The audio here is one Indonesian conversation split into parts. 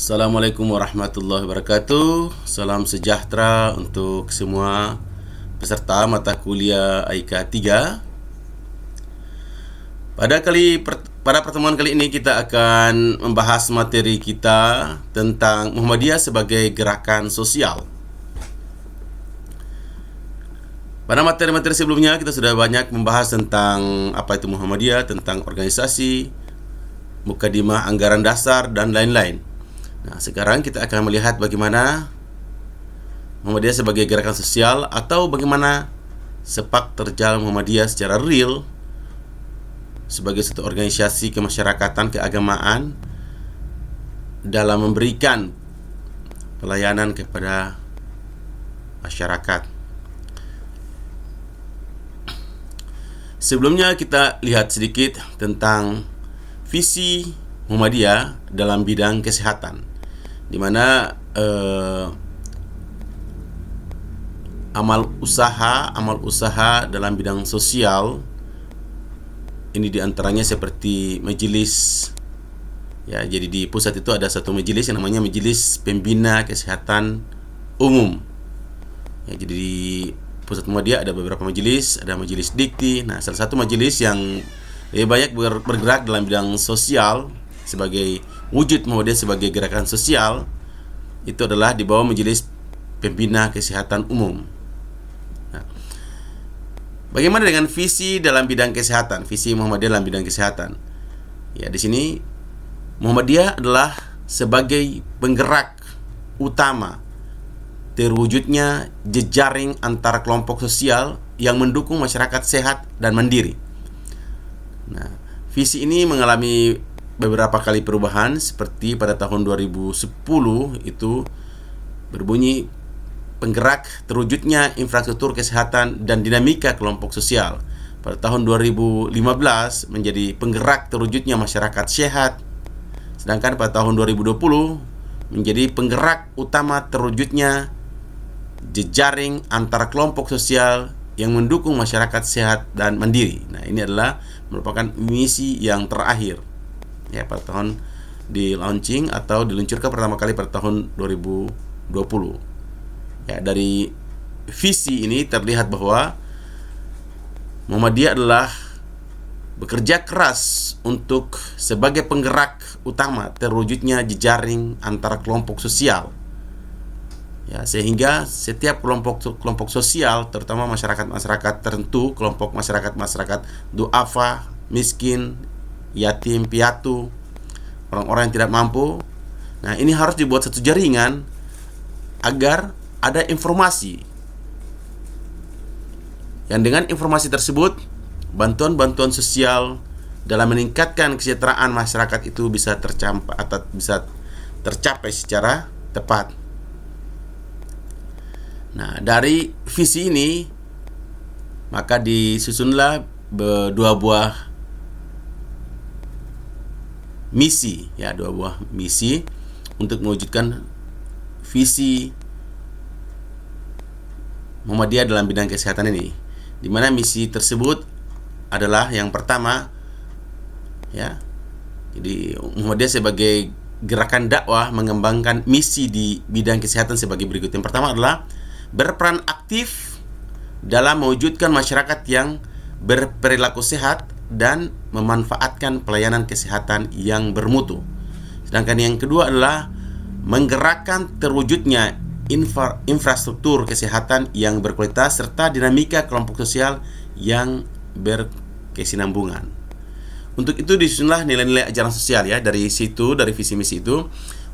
Assalamualaikum warahmatullahi wabarakatuh. Salam sejahtera untuk semua peserta mata kuliah AIK 3. Pada pertemuan kali ini kita akan membahas materi kita tentang Muhammadiyah sebagai gerakan sosial. Pada materi-materi sebelumnya kita sudah banyak membahas tentang apa itu Muhammadiyah, tentang organisasi, mukadimah, anggaran dasar, dan lain-lain. Nah, sekarang kita akan melihat bagaimana Muhammadiyah sebagai gerakan sosial atau bagaimana sepak terjal Muhammadiyah secara real sebagai satu organisasi kemasyarakatan keagamaan dalam memberikan pelayanan kepada masyarakat. Sebelumnya kita lihat sedikit tentang visi Muhammadiyah dalam bidang kesehatan, di mana amal usaha dalam bidang sosial ini diantaranya seperti majelis, ya. Jadi di pusat itu ada satu majelis yang namanya Majelis Pembina Kesehatan Umum, ya. Jadi di pusat Muhammadiyah ada beberapa majelis, ada majelis dikti. Nah, salah satu majelis yang lebih banyak bergerak dalam bidang sosial sebagai wujud Muhammadiyah sebagai gerakan sosial itu adalah di bawah Majelis Pembina Kesehatan Umum. Nah, bagaimana dengan visi dalam bidang kesehatan? Visi Muhammadiyah dalam bidang kesehatan. Ya, di sini Muhammadiyah adalah sebagai penggerak utama terwujudnya jejaring antar kelompok sosial yang mendukung masyarakat sehat dan mandiri. Nah, visi ini mengalami beberapa kali perubahan, seperti pada tahun 2010 itu berbunyi penggerak terwujudnya infrastruktur kesehatan dan dinamika kelompok sosial. Pada tahun 2015 menjadi penggerak terwujudnya masyarakat sehat. Sedangkan pada tahun 2020 menjadi penggerak utama terwujudnya jejaring antara kelompok sosial yang mendukung masyarakat sehat dan mandiri. Nah, ini adalah merupakan misi yang terakhir, ya, pada tahun di launching atau diluncurkan pertama kali pada tahun 2020. Ya, dari visi ini terlihat bahwa Muhammadiyah adalah bekerja keras untuk sebagai penggerak utama terwujudnya jejaring antara kelompok sosial. Ya, sehingga setiap kelompok sosial, terutama masyarakat tertentu, kelompok masyarakat duafa, miskin, yatim piatu, orang-orang yang tidak mampu. Nah, ini harus dibuat satu jaringan agar ada informasi. Yang dengan informasi tersebut, bantuan-bantuan sosial dalam meningkatkan kesejahteraan masyarakat itu bisa tercapai secara tepat. Nah, dari visi ini maka disusunlah dua buah misi untuk mewujudkan visi Muhammadiyah dalam bidang kesehatan ini. Di mana misi tersebut adalah yang pertama, ya. Jadi Muhammadiyah sebagai gerakan dakwah mengembangkan misi di bidang kesehatan sebagai berikut. Yang pertama adalah berperan aktif dalam mewujudkan masyarakat yang berperilaku sehat dan memanfaatkan pelayanan kesehatan yang bermutu. Sedangkan yang kedua adalah menggerakkan terwujudnya infrastruktur kesehatan yang berkualitas serta dinamika kelompok sosial yang berkesinambungan. Untuk itu disusunlah nilai-nilai ajaran sosial, ya. Dari visi misi itu,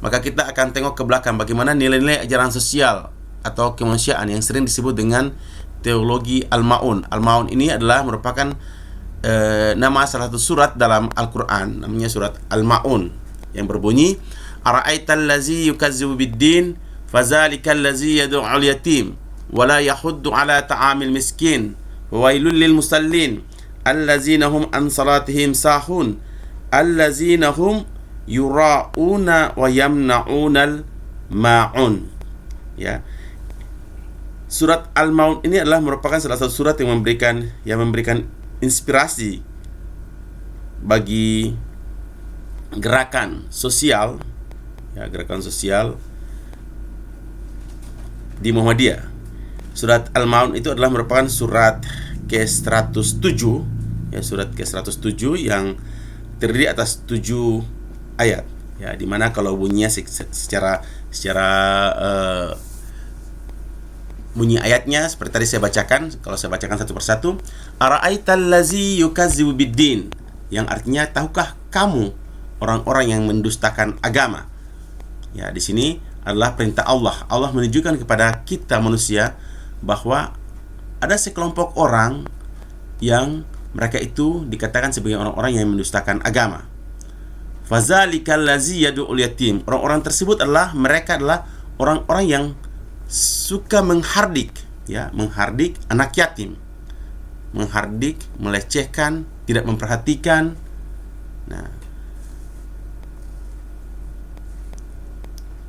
maka kita akan tengok ke belakang bagaimana nilai-nilai ajaran sosial atau kemanusiaan yang sering disebut dengan teologi Al-Ma'un. Al-Ma'un ini adalah merupakan nama salah satu surat dalam Al-Quran, namanya surat Al-Ma'un, yang berbunyi, ara'aital ladzi yukazzibu bid-din fazalikal ladzi yad'ul yatim wa la yahuddu ala ta'amil miskin wa wailul lil musallin allazina hum an salatihim sahun allazina hum yura'una wa yamna'unal ma'un. Ya. Surat Al-Ma'un ini adalah merupakan salah satu surat yang memberikan inspirasi bagi gerakan sosial, ya, gerakan sosial di Muhammadiyah. Surat Al-Ma'un itu adalah merupakan surat ke-107, ya, surat ke-107 yang terdiri atas 7 ayat, ya, dimana kalau bunyinya secara bunyi ayatnya seperti tadi saya bacakan. Kalau saya bacakan satu persatu, ara'aital ladzi yukazzibu biddin, yang artinya tahukah kamu orang-orang yang mendustakan agama. Ya, di sini adalah perintah Allah. Allah menunjukkan kepada kita manusia bahwa ada sekelompok orang yang mereka itu dikatakan sebagai orang-orang yang mendustakan agama. Fazalikal ladzi yad'ul yatim. Orang-orang tersebut mereka adalah orang-orang yang suka menghardik, ya, menghardik anak yatim. Menghardik, melecehkan, tidak memperhatikan. Nah,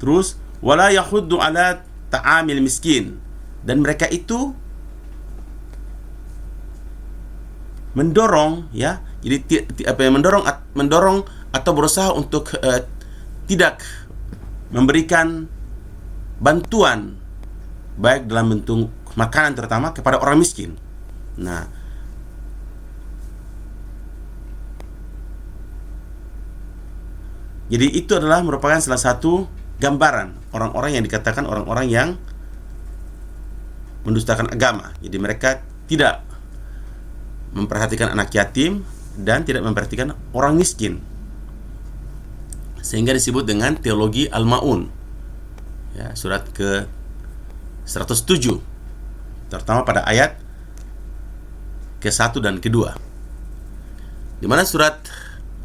terus wala yahuddu ala ta'amil miskin, dan mereka itu mendorong, ya, jadi mendorong atau berusaha untuk tidak memberikan bantuan baik dalam bentuk makanan terutama kepada orang miskin. Nah, jadi itu adalah merupakan salah satu gambaran orang-orang yang dikatakan orang-orang yang mendustakan agama. Jadi mereka tidak memperhatikan anak yatim dan tidak memperhatikan orang miskin, sehingga disebut dengan teologi Al-Ma'un, ya, surat ke 107, terutama pada ayat ke-1 dan ke-2, di mana surat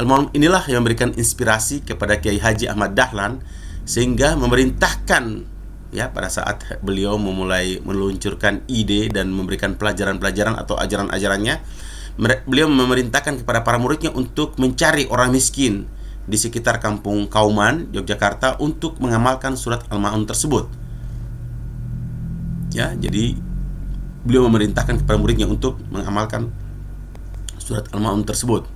Al-Ma'un inilah yang memberikan inspirasi kepada Kiai Haji Ahmad Dahlan sehingga memerintahkan, ya, pada saat beliau memulai meluncurkan ide dan memberikan pelajaran-pelajaran atau ajaran-ajarannya, beliau memerintahkan kepada para muridnya untuk mencari orang miskin di sekitar kampung Kauman, Yogyakarta, untuk mengamalkan surat Al-Ma'un tersebut. Ya, jadi beliau memerintahkan kepada muridnya untuk mengamalkan surat Al-Ma'un tersebut.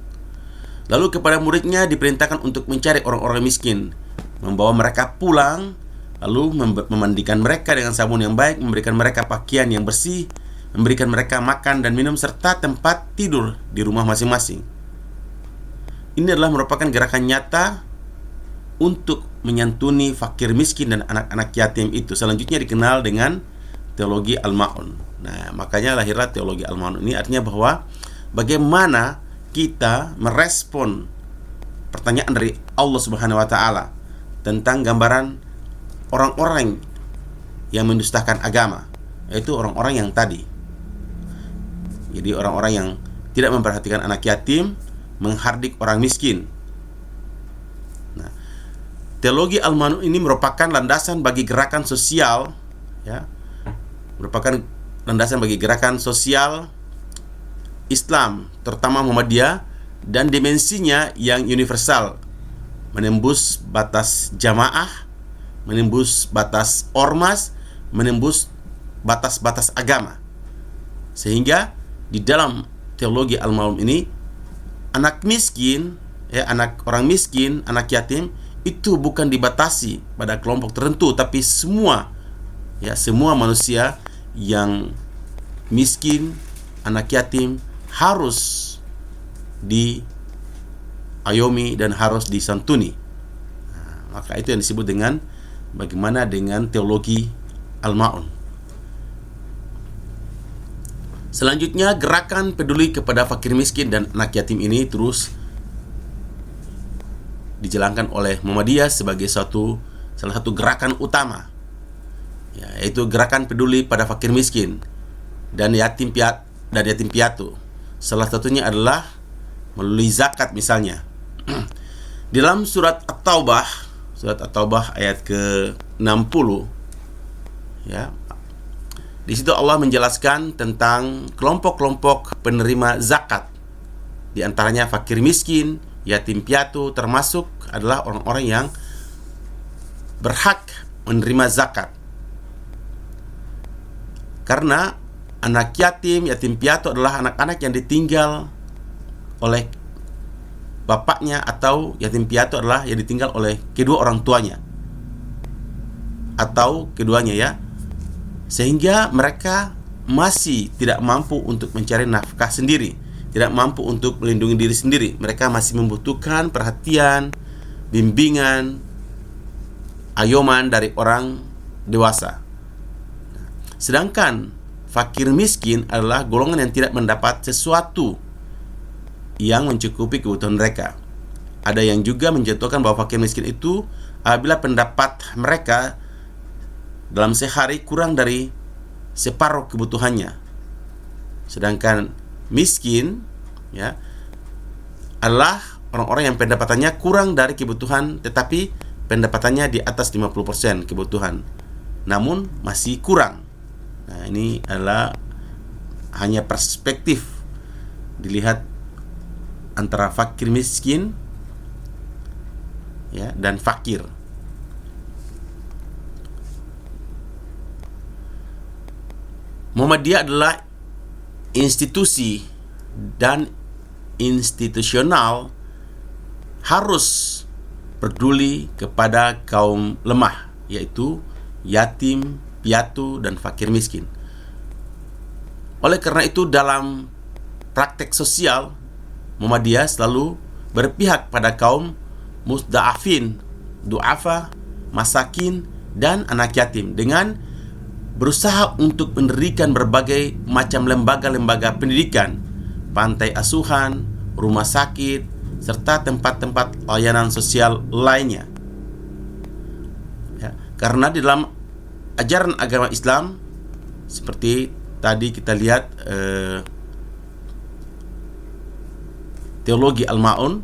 Lalu kepada muridnya diperintahkan untuk mencari orang-orang miskin, membawa mereka pulang, lalu memandikan mereka dengan sabun yang baik, memberikan mereka pakaian yang bersih, memberikan mereka makan dan minum, serta tempat tidur di rumah masing-masing. Ini adalah merupakan gerakan nyata untuk menyantuni fakir miskin dan anak-anak yatim itu. Selanjutnya dikenal dengan teologi Al-Ma'un. Nah, makanya lahirlah teologi Al-Ma'un ini, artinya bahwa bagaimana kita merespon pertanyaan dari Allah Subhanahu wa taala tentang gambaran orang-orang yang mendustakan agama, yaitu orang-orang yang tadi. Jadi orang-orang yang tidak memperhatikan anak yatim, menghardik orang miskin. Nah, teologi Al-Ma'un ini merupakan landasan bagi gerakan sosial, ya, merupakan landasan bagi gerakan sosial Islam, terutama Muhammadiyah, dan dimensinya yang universal, menembus batas jamaah, menembus batas ormas, menembus batas-batas agama. Sehingga di dalam teologi Al-Ma'un ini, anak miskin, ya, anak orang miskin, anak yatim itu bukan dibatasi pada kelompok tertentu, tapi semua, ya, semua manusia yang miskin, anak yatim harus diayomi dan harus disantuni. Nah, maka itu yang disebut dengan bagaimana dengan teologi Al-Ma'un. Selanjutnya, gerakan peduli kepada fakir miskin dan anak yatim ini terus dijalankan oleh Muhammadiyah sebagai salah satu gerakan utama, ya, yaitu gerakan peduli pada fakir miskin dan yatim piatu. Salah satunya adalah melalui zakat misalnya. Di dalam surat At-Taubah ayat ke-60, ya, di situ Allah menjelaskan tentang kelompok-kelompok penerima zakat. Di antaranya fakir miskin, yatim piatu, termasuk adalah orang-orang yang berhak menerima zakat. Karena anak yatim piatu adalah anak-anak yang ditinggal oleh bapaknya, atau yatim piatu adalah yang ditinggal oleh kedua orang tuanya. atau keduanya ya. Sehingga mereka masih tidak mampu untuk mencari nafkah sendiri, tidak mampu untuk melindungi diri sendiri. Mereka masih membutuhkan perhatian, bimbingan, ayoman dari orang dewasa. Sedangkan fakir miskin adalah golongan yang tidak mendapat sesuatu yang mencukupi kebutuhan mereka. Ada yang juga menjatuhkan bahwa fakir miskin itu apabila pendapat mereka dalam sehari kurang dari separuh kebutuhannya. Sedangkan miskin ya adalah orang-orang yang pendapatannya kurang dari kebutuhan tetapi pendapatannya di atas 50% kebutuhan, namun masih kurang. Nah, ini adalah hanya perspektif dilihat antara fakir miskin ya dan fakir. Muhammadiyah adalah institusi dan institusional harus peduli kepada kaum lemah, yaitu yatim, piatu, dan fakir miskin. Oleh karena itu dalam praktek sosial, Muhammadiyah selalu berpihak pada kaum mustadafin, du'afa, masakin, dan anak yatim dengan berusaha untuk mendirikan berbagai macam lembaga-lembaga pendidikan, pantai asuhan, rumah sakit, serta tempat-tempat layanan sosial lainnya. Ya, karena di dalam ajaran agama Islam, seperti tadi kita lihat teologi Al-Ma'un,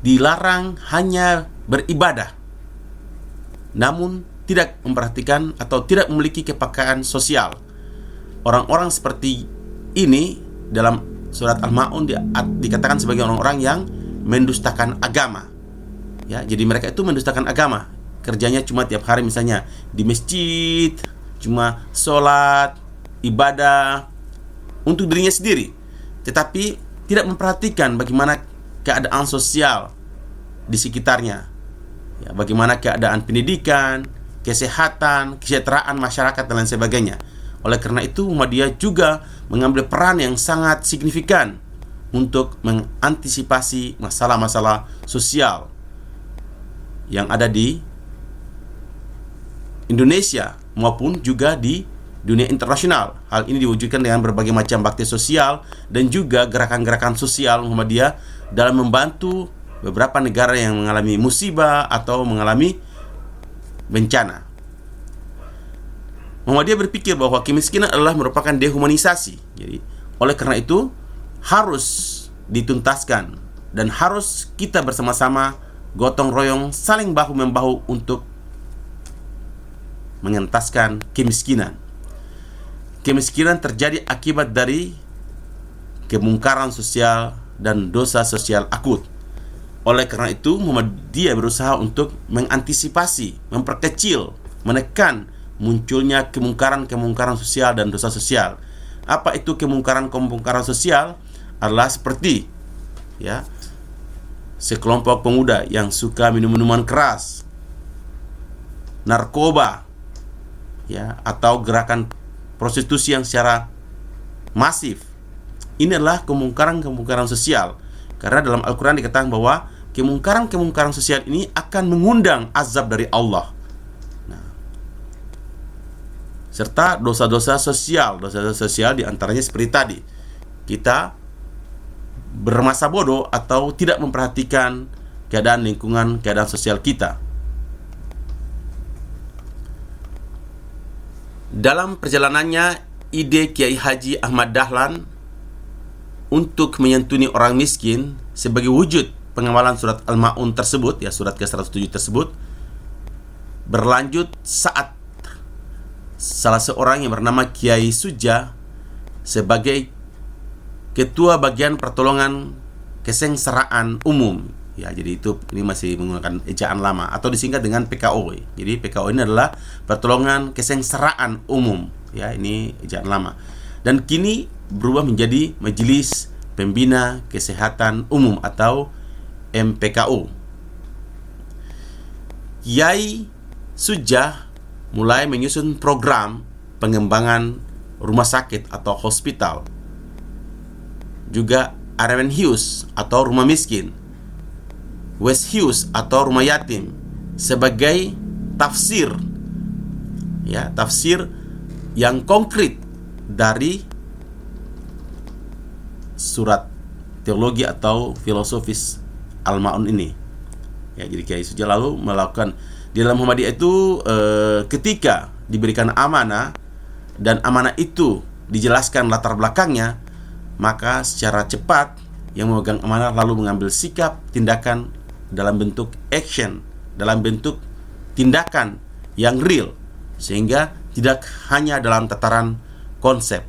dilarang hanya beribadah, namun tidak memperhatikan atau tidak memiliki kepekaan sosial. Orang-orang seperti ini dalam surat Al-Ma'un dikatakan sebagai orang-orang yang mendustakan agama. Ya, jadi mereka itu mendustakan agama. Kerjanya cuma tiap hari misalnya di masjid, cuma sholat, ibadah untuk dirinya sendiri, tetapi tidak memperhatikan bagaimana keadaan sosial di sekitarnya. Ya, bagaimana keadaan pendidikan, kesehatan, kesejahteraan masyarakat dan lain sebagainya. Oleh karena itu Muhammadiyah juga mengambil peran yang sangat signifikan untuk mengantisipasi masalah-masalah sosial yang ada di Indonesia maupun juga di dunia internasional. Hal ini diwujudkan dengan berbagai macam bakti sosial dan juga gerakan-gerakan sosial Muhammadiyah dalam membantu beberapa negara yang mengalami musibah atau mengalami bencana. Muhammadiyah berpikir bahwa kemiskinan adalah merupakan dehumanisasi. Jadi, oleh karena itu harus dituntaskan dan harus kita bersama-sama gotong royong saling bahu-membahu untuk mengentaskan kemiskinan. Kemiskinan terjadi akibat dari kemungkaran sosial dan dosa sosial akut. Oleh karena itu, Muhammadiyah berusaha untuk mengantisipasi, memperkecil, menekan munculnya kemungkaran-kemungkaran sosial dan dosa sosial. Apa itu kemungkaran-kemungkaran sosial? Adalah seperti ya, sekelompok pemuda yang suka minum minuman keras, narkoba, ya, atau gerakan prostitusi yang secara masif. Ini adalah kemungkaran-kemungkaran sosial. Karena dalam Al-Quran dikatakan bahwa kemungkaran-kemungkaran sosial ini akan mengundang azab dari Allah. Serta dosa-dosa sosial diantaranya seperti tadi, kita bermasa bodoh atau tidak memperhatikan keadaan lingkungan, keadaan sosial kita. Dalam perjalanannya, ide Kiai Haji Ahmad Dahlan untuk menyantuni orang miskin sebagai wujud pengamalan surat Al-Ma'un tersebut, ya, surat ke-107 tersebut, berlanjut saat salah seorang yang bernama Kiai Suja sebagai ketua bagian pertolongan kesengsaraan umum. Ya, jadi ini masih menggunakan ejaan lama atau disingkat dengan PKO. Jadi PKO ini adalah pertolongan kesengsaraan umum. Ya, ini ejaan lama. Dan kini berubah menjadi Majelis Pembina Kesehatan Umum atau MPKU. Kiai Sujah mulai menyusun program pengembangan rumah sakit atau hospital. Juga Armen Hughes atau rumah miskin, West Hughes atau rumah yatim sebagai tafsir, ya, tafsir yang konkret dari surat teologi atau filosofis Al-Ma'un ini. Ya, jadi Kiai Sujah lalu melakukan di dalam Muhammadiyah itu ketika diberikan amanah dan amanah itu dijelaskan latar belakangnya, maka secara cepat yang memegang amanah lalu mengambil sikap tindakan dalam bentuk action, dalam bentuk tindakan yang real, sehingga tidak hanya dalam tataran konsep.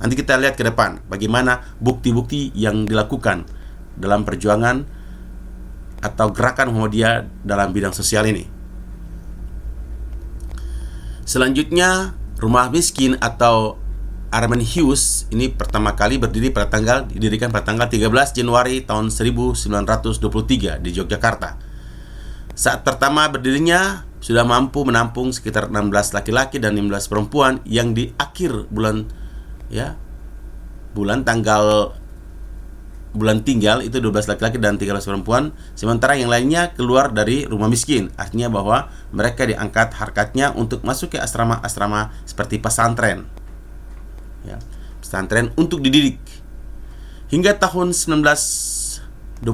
Nanti kita lihat ke depan bagaimana bukti-bukti yang dilakukan dalam perjuangan atau gerakan Muhammadiyah dalam bidang sosial ini. Selanjutnya, rumah miskin atau Armen Hughes ini pertama kali didirikan pada tanggal 13 Januari tahun 1923 di Yogyakarta. Saat pertama berdirinya sudah mampu menampung sekitar 16 laki-laki dan 15 perempuan yang di akhir bulan tinggal itu 12 laki-laki dan 13 perempuan, sementara yang lainnya keluar dari rumah miskin. Artinya bahwa mereka diangkat harkatnya untuk masuk ke asrama-asrama seperti pesantren. Ya, pesantren untuk dididik. Hingga tahun 1929,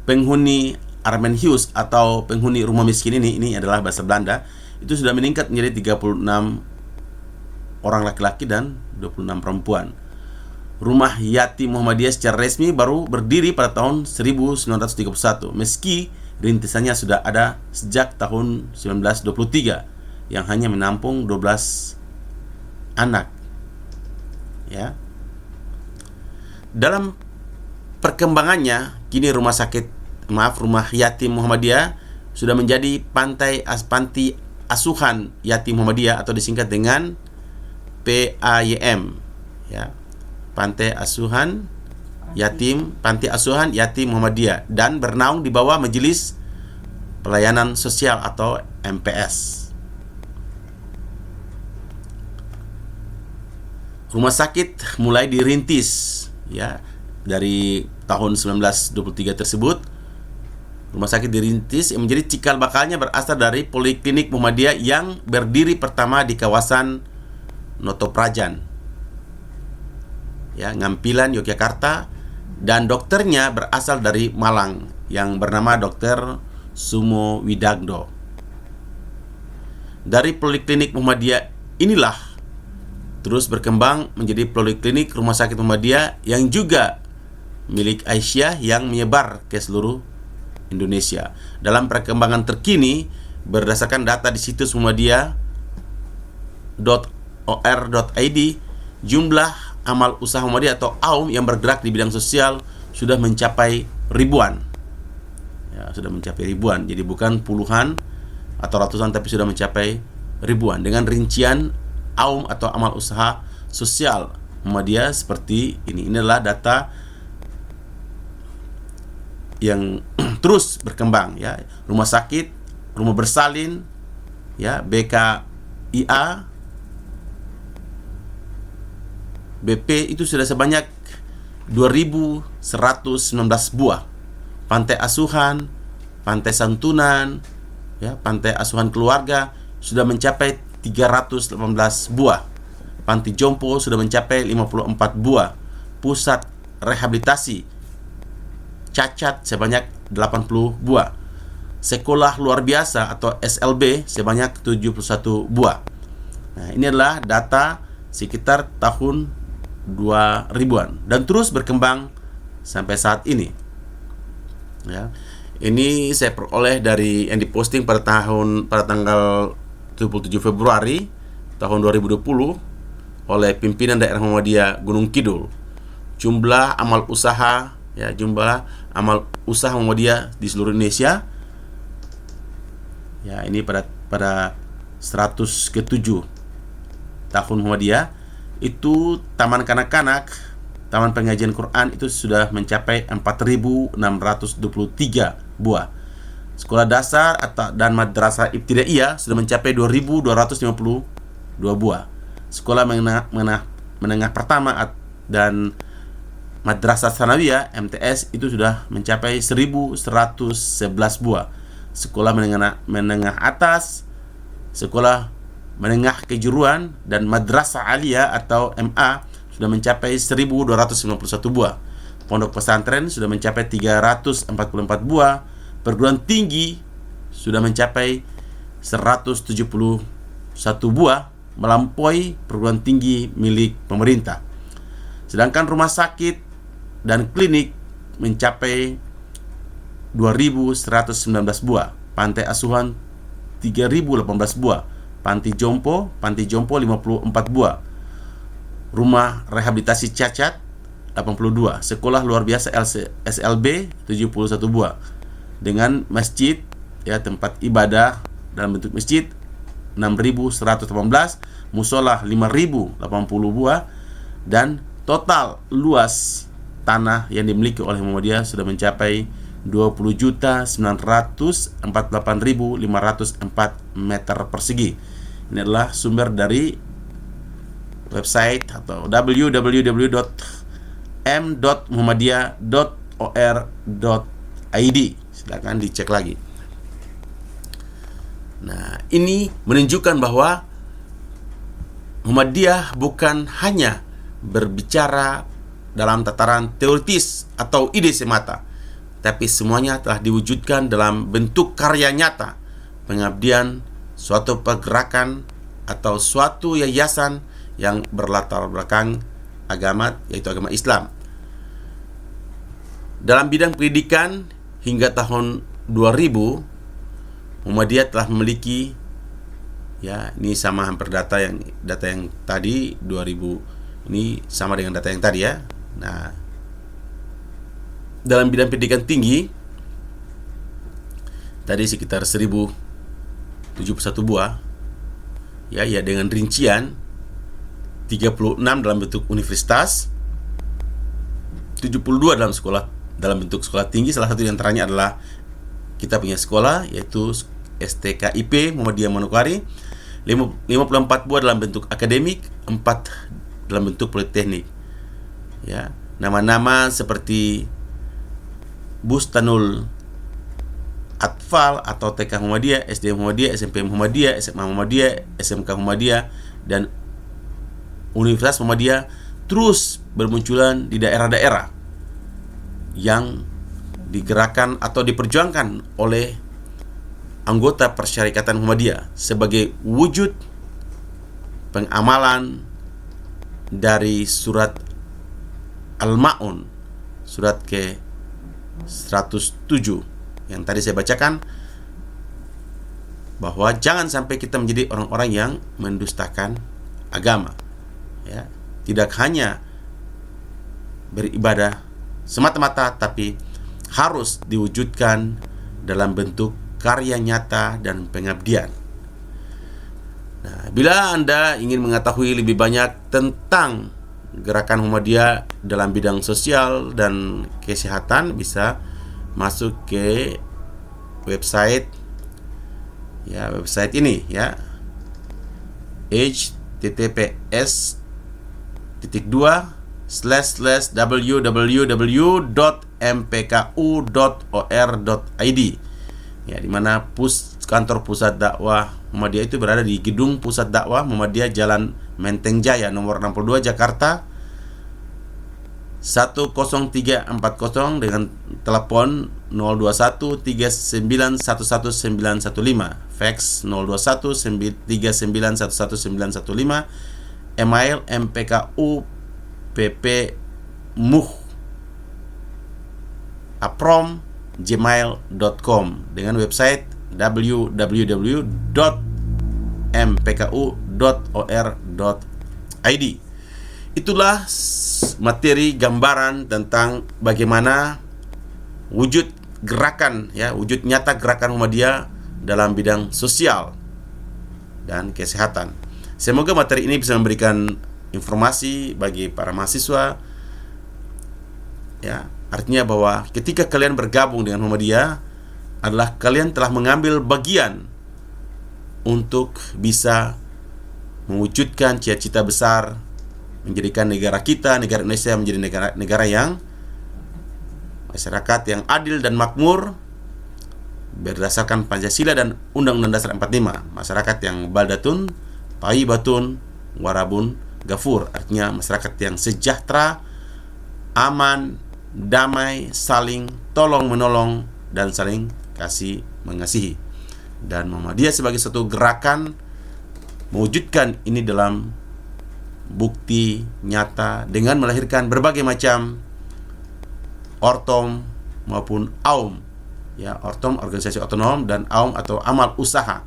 penghuni Armen Hughes atau penghuni rumah miskin ini adalah bahasa Belanda, itu sudah meningkat menjadi 36 orang laki-laki dan 26 perempuan. Rumah Yatim Muhammadiyah secara resmi baru berdiri pada tahun 1931, meski rintisannya sudah ada sejak tahun 1923 yang hanya menampung 12 anak. Ya. Dalam perkembangannya, kini rumah Yatim Muhammadiyah sudah menjadi panti asuhan Yatim Muhammadiyah atau disingkat dengan PAYM, ya. Panti asuhan Yatim Muhammadiyah, dan bernaung di bawah Majelis Pelayanan Sosial atau MPS. Rumah sakit mulai dirintis, ya, dari tahun 1923 tersebut. Rumah sakit dirintis yang menjadi cikal bakalnya berasal dari Poliklinik Muhammadiyah yang berdiri pertama di kawasan Notoprajan, ya, Ngampilan, Yogyakarta, dan dokternya berasal dari Malang yang bernama Dr. Sumo Widagdo. Dari Poliklinik Muhammadiyah inilah terus berkembang menjadi Poliklinik Rumah Sakit Muhammadiyah yang juga milik Aisyah yang menyebar ke seluruh Indonesia. Dalam perkembangan terkini, berdasarkan data di situs muhammadiyah.or.id, jumlah amal usaha Muhammadiyah atau AUM yang bergerak di bidang sosial sudah mencapai ribuan. Ya, sudah mencapai ribuan. Jadi bukan puluhan atau ratusan, tapi sudah mencapai ribuan. Dengan rincian AUM atau amal usaha sosial Muhammadiyah seperti ini. Ini adalah data yang terus berkembang, ya. Rumah sakit, rumah bersalin, ya, BKIA, BP itu sudah sebanyak 2.119 buah. Pantai asuhan, pantai santunan, ya, pantai asuhan keluarga sudah mencapai 318 buah. Panti jompo sudah mencapai 54 buah. Pusat rehabilitasi cacat sebanyak 80 buah. Sekolah luar biasa atau SLB sebanyak 71 buah. Nah, ini adalah data sekitar tahun 2000-an dan terus berkembang sampai saat ini. Ya. Ini saya peroleh dari yang diposting pada tanggal 27 Februari tahun 2020 oleh pimpinan daerah Muhammadiyah Gunung Kidul. Jumlah amal usaha Muhammadiyah di seluruh Indonesia. Ya, ini pada 100 ke-7 tahun Muhammadiyah. Itu taman kanak-kanak, taman pengajian Quran itu sudah mencapai 4.623 buah. Sekolah dasar dan madrasah ibtidaiyah sudah mencapai 2.252 buah. Sekolah menengah pertama dan madrasah sanawiyah MTS itu sudah mencapai 1.111 buah. Sekolah menengah atas, sekolah menengah kejuruan dan madrasah aliyah atau MA sudah mencapai 1.291 buah. Pondok pesantren sudah mencapai 344 buah. Perguruan tinggi sudah mencapai 171 buah, melampaui perguruan tinggi milik pemerintah. Sedangkan rumah sakit dan klinik mencapai 2.119 buah, pantai asuhan 3.018 buah, panti jompo 54 buah, rumah rehabilitasi cacat 82, sekolah luar biasa SLB 71 buah, dengan masjid tempat ibadah dalam bentuk masjid 6.118, musola 5.080 buah, dan total luas tanah yang dimiliki oleh Muhammadiyah sudah mencapai 20.948.504 meter persegi. Ini adalah sumber dari website atau www.m.muhammadiyah.or.id. Silakan dicek lagi. Nah, ini menunjukkan bahwa Muhammadiyah bukan hanya berbicara dalam tataran teoritis atau ide semata, tapi semuanya telah diwujudkan dalam bentuk karya nyata, pengabdian, suatu pergerakan atau suatu yayasan yang berlatar belakang agama, yaitu agama Islam. Dalam bidang pendidikan, hingga tahun 2000 Muhammadiyah telah memiliki, ini sama hampir data yang tadi 2000, ini sama dengan data yang tadi ya. Nah, dalam bidang pendidikan tinggi tadi sekitar 1.071 buah, ya dengan rincian 36 dalam bentuk universitas, 72 dalam bentuk sekolah tinggi. Salah satu di antaranya adalah kita punya sekolah, yaitu STKIP Muhammadiyah Manokwari. 54 buah dalam bentuk akademik, 4 dalam bentuk politeknik. Ya, nama-nama seperti Bustanul Atfal atau TK Muhammadiyah, SD Muhammadiyah, SMP Muhammadiyah, SMA Muhammadiyah, SMK Muhammadiyah, dan Universitas Muhammadiyah terus bermunculan di daerah-daerah yang digerakkan atau diperjuangkan oleh anggota Persyarikatan Muhammadiyah sebagai wujud pengamalan dari surat Al-Ma'un, surat ke 107 yang tadi saya bacakan, bahwa jangan sampai kita menjadi orang-orang yang mendustakan agama, ya, tidak hanya beribadah semata-mata, tapi harus diwujudkan dalam bentuk karya nyata dan pengabdian. Nah, bila Anda ingin mengetahui lebih banyak tentang gerakan Muhammadiyah dalam bidang sosial dan kesehatan, bisa masuk ke website ini ya, https://www.mpku.or.id, ya, di mana kantor pusat dakwah Muhammadiyah itu berada di Gedung Pusat Dakwah Muhammadiyah Jalan Menteng Jaya nomor 62 Jakarta 10340 dengan telepon 0213911915, fax 0213911915, email mpkuppmuh@gmail.com, dengan website www.mpku.or.id. Itulah materi gambaran tentang bagaimana wujud gerakan, ya, wujud nyata gerakan Muhammadiyah dalam bidang sosial dan kesehatan. Semoga materi ini bisa memberikan informasi bagi para mahasiswa, ya, artinya bahwa ketika kalian bergabung dengan Muhammadiyah, adalah kalian telah mengambil bagian untuk bisa mewujudkan cita-cita besar, menjadikan negara kita, negara Indonesia menjadi negara yang masyarakat yang adil dan makmur berdasarkan Pancasila dan Undang-Undang Dasar 45. Masyarakat yang baldatun, thayyibatun, warabun, ghafur. Artinya masyarakat yang sejahtera, aman, damai, saling tolong-menolong, dan saling kasih mengasihi. Dan Muhammadiyah sebagai satu gerakan mewujudkan ini dalam bukti nyata dengan melahirkan berbagai macam ortom maupun aum, ya, ortom organisasi otonom dan aum atau amal usaha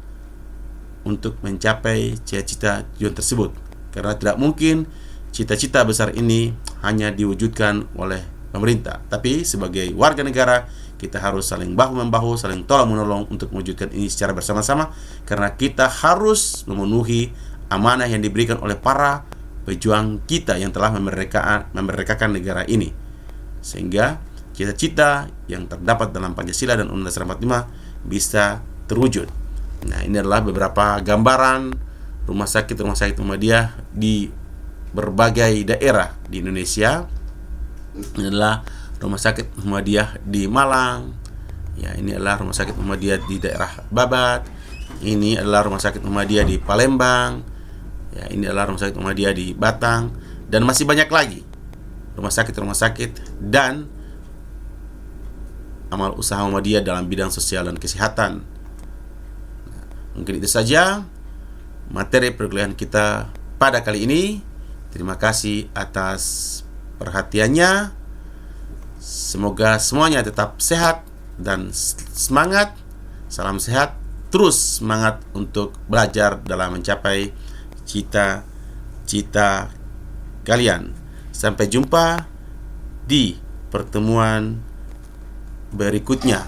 untuk mencapai cita-cita tujuan tersebut. Karena tidak mungkin cita-cita besar ini hanya diwujudkan oleh pemerintah, tapi sebagai warga negara kita harus saling bahu-membahu, saling tolong-menolong untuk mewujudkan ini secara bersama-sama, karena kita harus memenuhi amanah yang diberikan oleh para pejuang kita yang telah memerdekakan negara ini, sehingga cita-cita yang terdapat dalam Pancasila dan Undang-Undang Dasar 45 bisa terwujud. Nah, ini adalah beberapa gambaran rumah sakit Muhammadiyah di berbagai daerah di Indonesia. Ini adalah rumah sakit Muhammadiyah di Malang. Ya, ini adalah rumah sakit Muhammadiyah di daerah Babat. Ini adalah rumah sakit Muhammadiyah di Palembang. Ya, ini adalah rumah sakit Muhammadiyah di Batang, dan masih banyak lagi rumah sakit dan amal usaha Muhammadiyah dalam bidang sosial dan kesehatan. Nah, mungkin itu saja materi perkuliahan kita pada kali ini. Terima kasih atas perhatiannya. Semoga semuanya tetap sehat dan semangat. Salam sehat, terus semangat untuk belajar dalam mencapai cita-cita kalian. Sampai jumpa di pertemuan berikutnya.